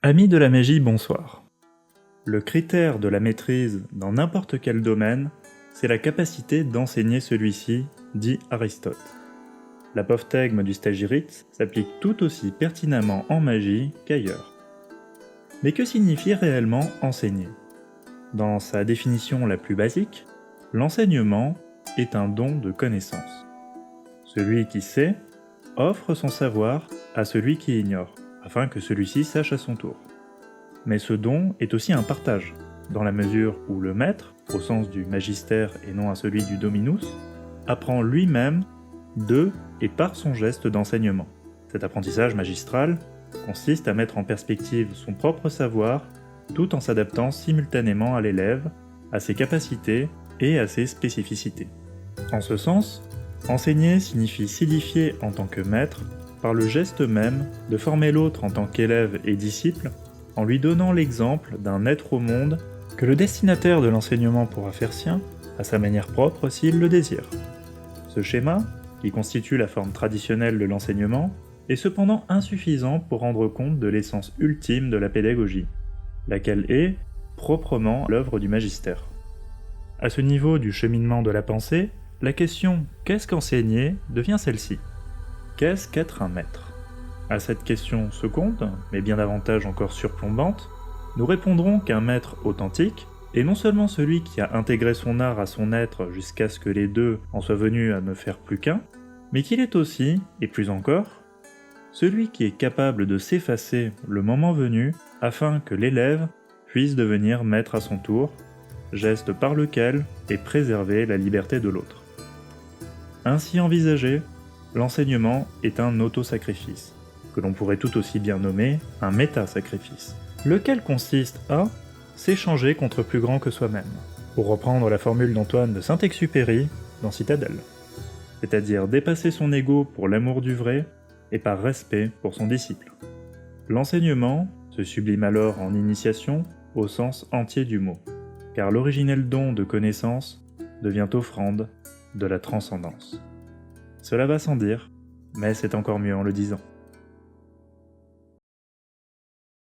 Amis de la magie, bonsoir. Le critère de la maîtrise dans n'importe quel domaine, c'est la capacité d'enseigner celui-ci, dit Aristote. L'apophthegme du stagirite s'applique tout aussi pertinemment en magie qu'ailleurs. Mais que signifie réellement enseigner? Dans sa définition la plus basique, l'enseignement est un don de connaissance. Celui qui sait offre son savoir à celui qui ignore, afin que celui-ci sache à son tour. Mais ce don est aussi un partage, dans la mesure où le maître, au sens du magistère et non à celui du dominus, apprend lui-même de et par son geste d'enseignement. Cet apprentissage magistral consiste à mettre en perspective son propre savoir tout en s'adaptant simultanément à l'élève, à ses capacités et à ses spécificités. En ce sens, enseigner signifie s'édifier en tant que maître par le geste même de former l'autre en tant qu'élève et disciple, en lui donnant l'exemple d'un être au monde que le destinataire de l'enseignement pourra faire sien, à sa manière propre s'il le désire. Ce schéma, qui constitue la forme traditionnelle de l'enseignement, est cependant insuffisant pour rendre compte de l'essence ultime de la pédagogie, laquelle est, proprement, l'œuvre du magistère. À ce niveau du cheminement de la pensée, la question « qu'est-ce qu'enseigner » devient celle-ci. Qu'est-ce qu'être un maître? À cette question seconde, mais bien davantage encore surplombante, nous répondrons qu'un maître authentique est non seulement celui qui a intégré son art à son être jusqu'à ce que les deux en soient venus à ne faire plus qu'un, mais qu'il est aussi, et plus encore, celui qui est capable de s'effacer le moment venu afin que l'élève puisse devenir maître à son tour, geste par lequel est préservée la liberté de l'autre. Ainsi envisagé, l'enseignement est un auto-sacrifice, que l'on pourrait tout aussi bien nommer un méta-sacrifice, lequel consiste à s'échanger contre plus grand que soi-même, pour reprendre la formule d'Antoine de Saint-Exupéry dans Citadelle, c'est-à-dire dépasser son ego pour l'amour du vrai et par respect pour son disciple. L'enseignement se sublime alors en initiation au sens entier du mot, car l'originel don de connaissance devient offrande de la transcendance. Cela va sans dire, mais c'est encore mieux en le disant.